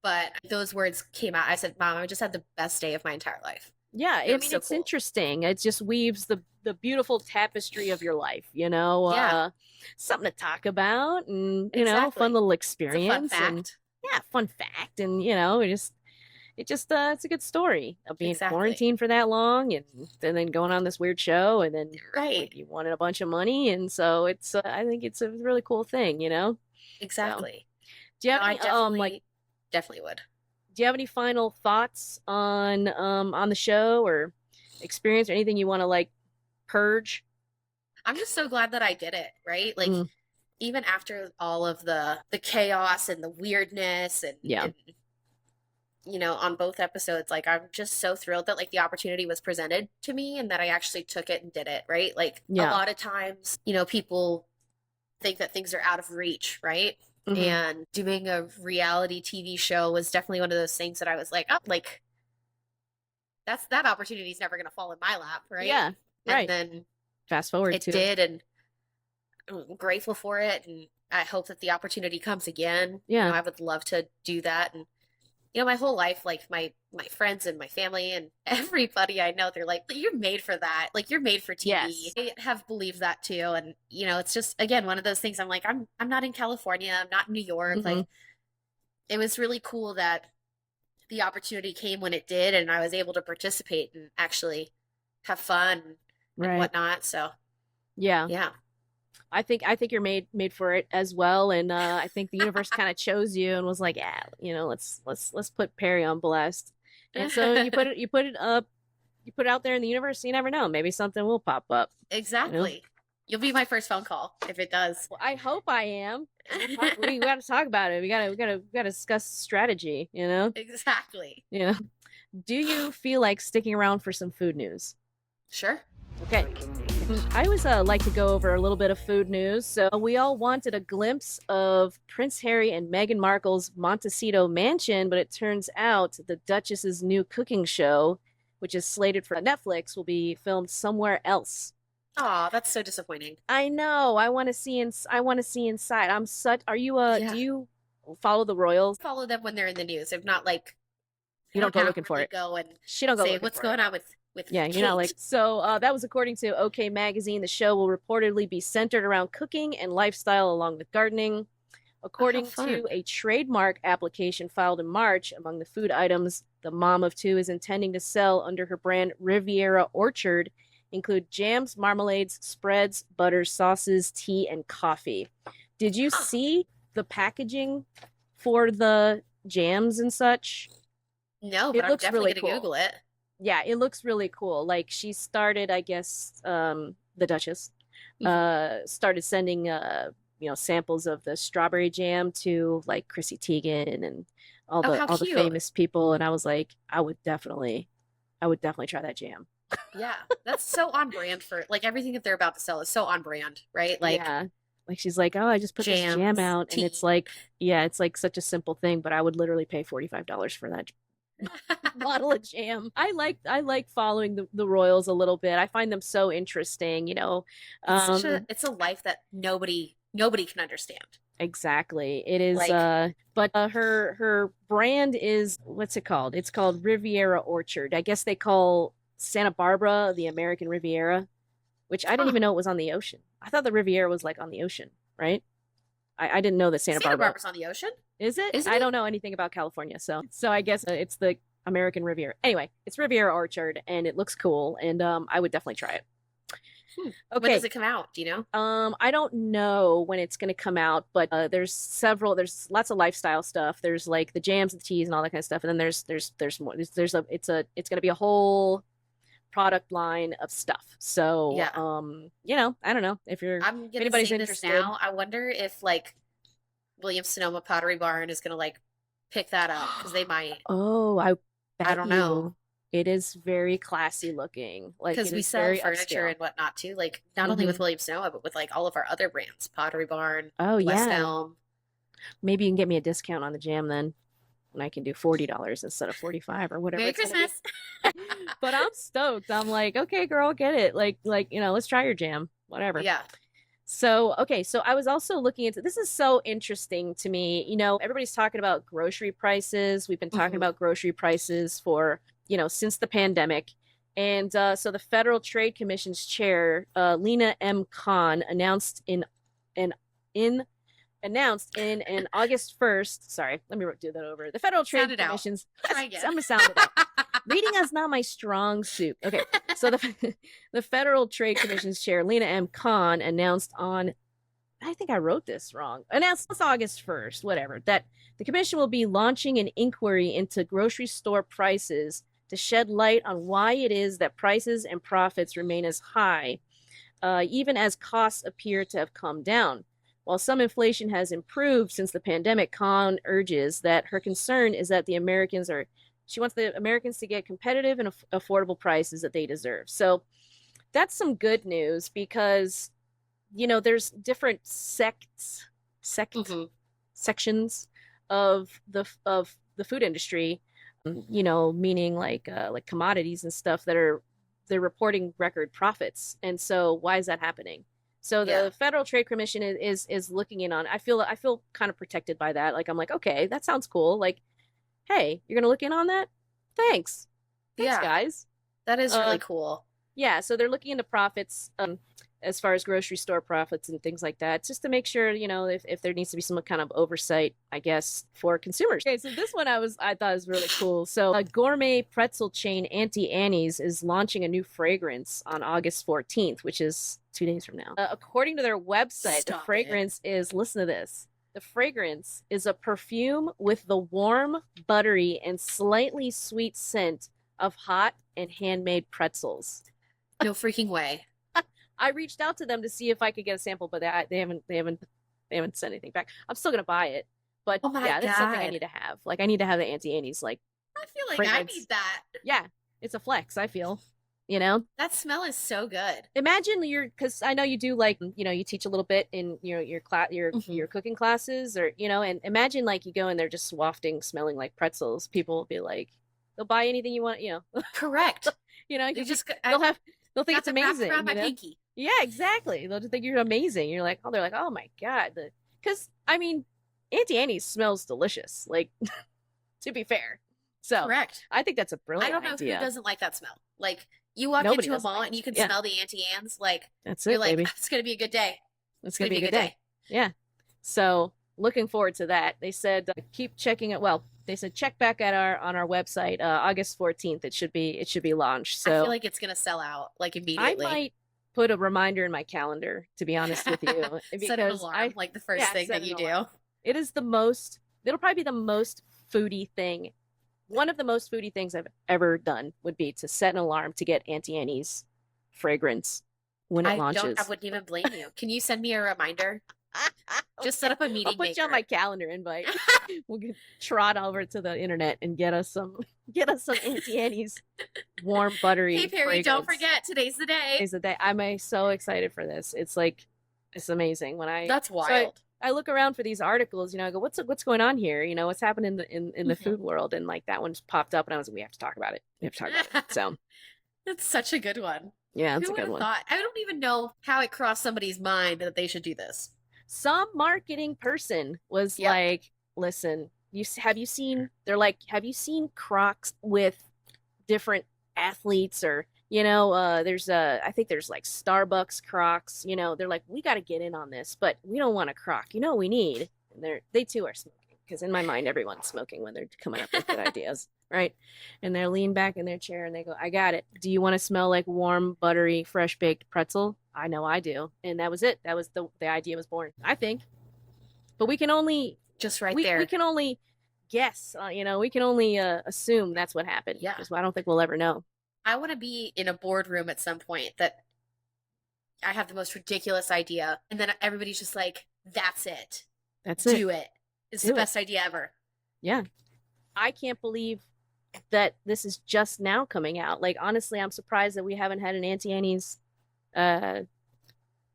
but those words came out. I said, Mom, I just had the best day of my entire life. Yeah, It I was mean so it's cool. interesting. It just weaves the beautiful tapestry of your life, Yeah, something to talk about and, fun exactly. little It's a fun experience and fact. yeah, fun fact and it just it's a good story of being Exactly. quarantined for that long and then going on this weird show and then Right. like you wanted a bunch of money and so it's I think it's a really cool thing. So, Exactly. do you No, have I any definitely would. do you have any final thoughts on the show or experience or anything you want to like purge? I'm just so glad that I did it, right? Like Mm, even after all of the chaos and the weirdness yeah. and on both episodes, like I'm just so thrilled that like the opportunity was presented to me and that I actually took it and did it, right? Like a Yeah. lot of times, people think that things are out of reach, right? Hmm. And doing a reality TV show was definitely one of those things that I was like, oh, like that opportunity is never going to fall in my lap, right? Yeah. And Right. then Fast forward it to did, and I'm grateful for it, and I hope that the opportunity comes again. yeah. I would love to do that, and my whole life, like my friends and my family and everybody I know, they're like, "You're made for that. Like you're made for TV." Yes. I have believed that too, and it's just again one of those things. I'm like, I'm not in California. I'm not in New York. Hmm. Like it was really cool that the opportunity came when it did, and I was able to participate and actually have fun and Right. whatnot. So Yeah. yeah. I think you're made for it as well, and I think the universe kind of chose you and was like, yeah, let's put Perry on blast, and so you put it out there in the universe. You never know, maybe something will pop up. You know, Exactly. You'll be my first phone call if it does. well, I hope I am. We got to talk about it. We got to discuss strategy. Exactly. You know. Do you feel like sticking around for some food news? Sure. Okay. I always like to go over a little bit of food news. So we all wanted a glimpse of Prince Harry and Meghan Markle's Montecito mansion, but it turns out the Duchess's new cooking show, which is slated for Netflix, will be filmed somewhere else. Oh, that's so disappointing. I know. I want to see inside. I'm such. Are you do Yeah. you follow the royals? Follow them when they're in the news. If not, like, You I don't don't go looking for outwardly it. go and She don't go say looking what's for it. going on with Yeah, you're not like Kate. so. That was according to OK Magazine. The show will reportedly be centered around cooking and lifestyle, along with gardening. Oh, how According to fun. a trademark application filed in March, among the food items the mom of two is intending to sell under her brand Riviera Orchard include jams, marmalades, spreads, butters, sauces, tea, and coffee. Did you Huh. see the packaging for the jams and such? No, but It I'm looks definitely really gonna cool. Google it. Yeah, it looks really cool. Like she started, I guess, the Duchess, Mhm. started sending samples of the strawberry jam to like Chrissy Teigen and all Oh, the how all the cute. famous people, and I was like, I would definitely try that jam. Yeah, that's so on brand for like everything that they're about to sell is so on brand, right? Like Yeah. Like she's like, oh, I just put this jam jams, out, and it's tea. like, yeah, it's like such a simple thing, but I would literally pay $45 for that bottle of jam. I like following the royals a little bit. I find them so interesting. It's a life that nobody can understand. Exactly. It is Like, but her brand is what's it called? It's called Riviera Orchard. I guess they call Santa Barbara the American Riviera, which I didn't huh, even know it was on the ocean. I thought the Riviera was like on the ocean, right? I didn't know that Santa Santa Barbara Barbara's on the ocean, is it? isn't I it? don't know anything about California, so I guess it's the American Riviera. Anyway, it's Riviera Orchard and it looks cool and I would definitely try it. Hmm. When does Okay. it come out? Do you know? I don't know when it's going to come out, but there's lots of lifestyle stuff. There's like the jams and teas and all that kind of stuff. And then there's more. It's going to be a whole product line of stuff. So, Yeah. I don't know if I'm gonna anybody's say this interested. now. I wonder if like Williams Sonoma Pottery Barn is gonna like pick that up because they might. Oh, I I bet don't know. you it is very classy looking. Like Because it we is sell very furniture upscale. and whatnot too, like not only with Hmm. Williams Sonoma, but with like all of our other brands, Pottery Barn, Oh West yeah. Elm. Maybe you can get me a discount on the jam then. and I can do $40 instead of 45 or whatever Merry it's gonna Christmas. be. But I'm stoked. I'm like, okay, girl, get it. Like, let's try your jam, whatever. Yeah. So, okay, so I was also looking into this is so interesting to me. Everybody's talking about grocery prices. We've been talking Mhm. about grocery prices for, since the pandemic. And so the Federal Trade Commission's chair, Lena M. Khan, in in announced in an August 1st. Sorry, let me do that over. The Federal Sound Trade it out. Commission's. Try I'm again. gonna sound it out. Reading is not my strong suit. Okay, so the Federal Trade Commission's chair, Lena M. Khan, announced on, I think I wrote this wrong, announced August 1st, whatever, that the commission will be launching an inquiry into grocery store prices to shed light on why it is that prices and profits remain as high, even as costs appear to have come down. While some inflation has improved since the pandemic, Khan urges that her concern is that she wants the Americans to get competitive and affordable prices that they deserve. So that's some good news because, there's different Mhm. sections of the food industry, meaning like commodities and stuff they're reporting record profits. And so why is that happening? So Yeah. the Federal Trade Commission is looking in on. I feel kind of protected by that. Like I'm like, okay, that sounds cool. Like, hey, you're gonna look in on that? Thanks, Yeah. guys. That is really cool. Yeah, so they're looking into profits, as far as grocery store profits and things like that, just to make sure, if there needs to be some kind of oversight, I guess, for consumers. Okay, so this one I thought was really cool. So a gourmet pretzel chain, Auntie Annie's, is launching a new fragrance on August 14th, which is 2 days from now. According to their website, the fragrance is, listen to this. The fragrance is a perfume with the warm, buttery, and slightly sweet scent of hot and handmade pretzels. No freaking way. I reached out to them to see if I could get a sample, but they haven't sent anything back. I'm still gonna buy it, but Oh my yeah, that's something I God. need to have. Like I need to have the Auntie Annie's like I feel like I fragrance. need that. Yeah, it's a flex. I feel, That smell is so good. Imagine because I know you do like you teach a little bit in your class your cooking classes or and imagine like you go in there just wafting, smelling like pretzels. People will be like, they'll buy anything you want. Correct. You They just they'll think it's got them wrapped amazing. around my pinky. Yeah, exactly. They'll just think you're amazing. You're like, they're like, oh my God. Because, I mean, Auntie Annie's smells delicious, like, to be fair. So, Correct. I think that's a brilliant I don't know idea. who doesn't like that smell. Like, you walk Nobody into a doesn't mall like and you can it. Yeah. smell the Auntie Anne's, like, That's you're it, like, baby. it's going to be a good day. It's going to be a good day. Yeah. So, looking forward to that. They said, keep checking it. Well, they said check back at on our website, August 14th. It should be launched. So I feel like it's going to sell out, like, immediately. I might put a reminder in my calendar, to be honest with you. Set an alarm, like the first thing that you do. It is it'll probably be the most foodie thing. One of the most foodie things I've ever done would be to set an alarm to get Auntie Annie's fragrance when it launches. I wouldn't even blame you. Can you send me a reminder? Just set up a meeting. I'll put you on my calendar invite. We'll trot over to the internet and get us some Auntie Annie's warm, buttery. Hey Perry, fragrance. don't forget, today's the day. Today's the day. I'm so excited for this. It's amazing when That's wild. So I look around for these articles. I go, what's going on here? What's happening in the food world? And like that one just popped up, and I was like, we have to talk about it. We have to talk about it. So that's such a good one. Yeah, it's a good one. I don't even know how it crossed somebody's mind that they should do this. Some marketing person was like, listen, have you seen Crocs with different athletes or, I think there's like Starbucks Crocs, they're like, we got to get in on this, but we don't want a Croc. What we need? And they too are smoking, because in my mind, everyone's smoking when they're coming up with good ideas. Right. And they're leaned back in their chair and they go, I got it. Do you want to smell like warm, buttery, fresh baked pretzel? I know I do. And that was it. That was the idea was born, I think. But we can only there. We can only guess, we can only assume that's what happened. Yeah. Because I don't think we'll ever know. I want to be in a boardroom at some point that I have the most ridiculous idea. And then everybody's just like, that's it. Do it. It's the best idea ever. Yeah. I can't believe that this is just now coming out. Like, honestly, I'm surprised that we haven't had an Auntie Annie's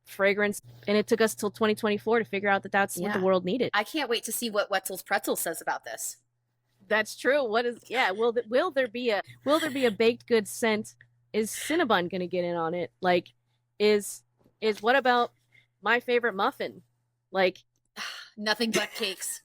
fragrance, and it took us till 2024 to figure out that that's what the world needed. I can't wait to see what Wetzel's Pretzels says about this. That's true. What is? Yeah. Will there be a baked good scent? Is Cinnabon gonna get in on it? Like, is what about my favorite muffin? Like, Nothing but cakes.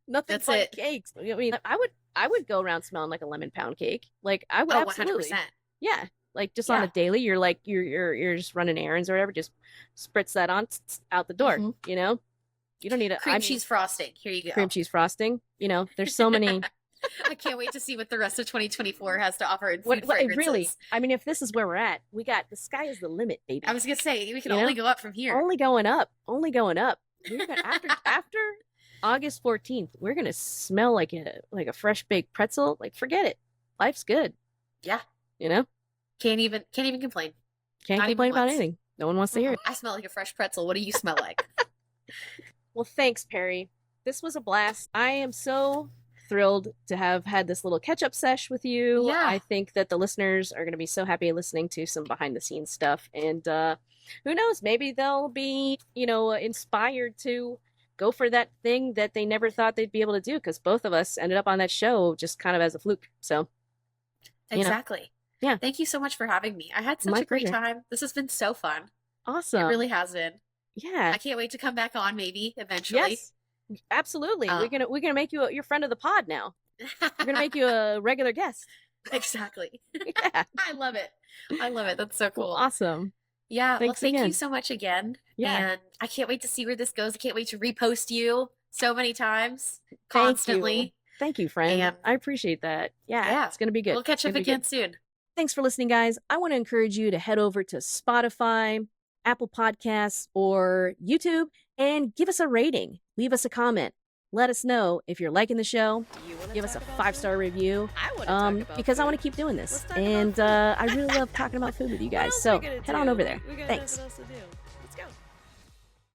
nothing That's but it. cakes. I mean, I would go around smelling like a lemon pound cake. Like, I would Oh, absolutely. 100%. Yeah. Like, just on a Yeah. daily, you're like you're just running errands or whatever. Just spritz that on out the door. Mhm. You know, you don't need a Cream cheese frosting. Here you go. cream cheese frosting. You know, there's so many. I can't wait to see what the rest of 2024 has to offer in food What fragrances. really? I mean, if this is where we're at, we got the sky is the limit, baby. I was gonna say we can You only know? go up from here. Only going up. Only going up. We're gonna, after August 14th, we're gonna smell like a fresh baked pretzel. Like, forget it. Life's good. Yeah. You know? Can't even complain. Can't Not complain even about once. anything. No one wants to hear it. I smell like a fresh pretzel. What do you smell like? Well, thanks, Perry. This was a blast. I am so thrilled to have had this little catch-up sesh with you. Yeah. I think that the listeners are going to be so happy listening to some behind-the-scenes stuff. And who knows? Maybe they'll be, inspired to go for that thing that they never thought they'd be able to do, because both of us ended up on that show just kind of as a fluke. So, Exactly. Yeah. Thank you so much for having me. I had such My a great pleasure. time. This has been so fun. Awesome. It really has been. Yeah. I can't wait to come back on maybe eventually. Yes. Absolutely. Uh, We're gonna make you your friend of the pod now. We're gonna make you a regular guest. Exactly. Yeah. I love it. I love it. That's so cool. Awesome. Yeah. Well, Thanks thank you again. so much again. Yeah. And I can't wait to see where this goes. I can't wait to repost you so many times, Thank you. constantly. Thank you, friend. And- I appreciate that. Yeah. It's gonna be good. We'll catch It's up gonna be good. again soon. Thanks for listening, guys. I want to encourage you to head over to Spotify, Apple Podcasts, or YouTube and give us a rating. Leave us a comment. Let us know if you're liking the show. Give us a 5-star review. Because I want to keep doing this. And I really love talking about food with you guys. So head on over there. Thanks.